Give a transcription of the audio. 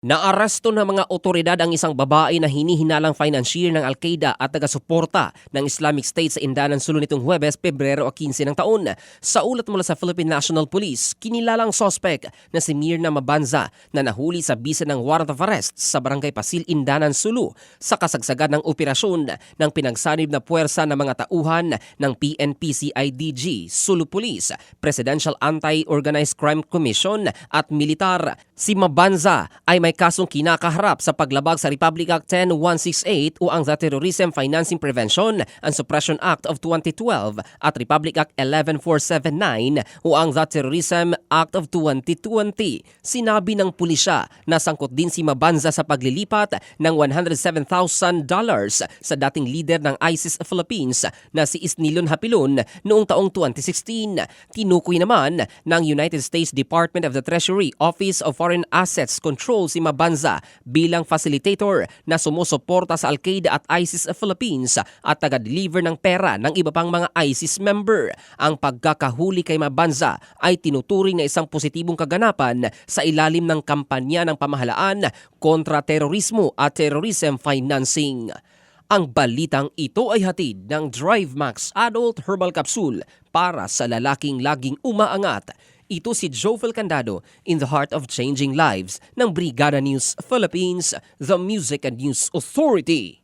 Naaresto ng mga otoridad ang isang babae na hinihinalang financier ng Al-Qaeda at taga-suporta ng Islamic State sa Indanan Sulu nitong Huwebes, Pebrero 15 ng taon. Sa ulat mula sa Philippine National Police, kinilalang sospek na si Mirna Mabanza na nahuli sa bisa ng warrant of arrest sa Barangay Pasil, Indanan Sulu sa kasagsagan ng operasyon ng pinagsanib na puwersa ng mga tauhan ng PNP-CIDG, Sulu Police, Presidential Anti-Organized Crime Commission at militar. Si Mabanza ay may kasong kinakaharap sa paglabag sa Republic Act 10168 o ang The Terrorism Financing Prevention and Suppression Act of 2012 at Republic Act 11479 o ang The Terrorism Act of 2020. Sinabi ng pulisya na sangkot din si Mabanza sa paglilipat ng $107,000 sa dating leader ng ISIS Philippines na si Isnilon Hapilon noong taong 2016. Tinukoy naman ng United States Department of the Treasury Office of Foreign Assets Control si Mabanza bilang facilitator na sumusuporta sa Al-Qaeda at ISIS Philippines at taga-deliver ng pera ng iba pang mga ISIS member. Ang pagkakahuli kay Mabanza ay tinuturing na isang positibong kaganapan sa ilalim ng kampanya ng pamahalaan kontra terorismo at terrorism financing. Ang balitang ito ay hatid ng DriveMax Adult Herbal Capsule para sa lalaking laging umaangat. Ito si Jovel Candado in the heart of changing lives ng Brigada News Philippines, the Music and News Authority.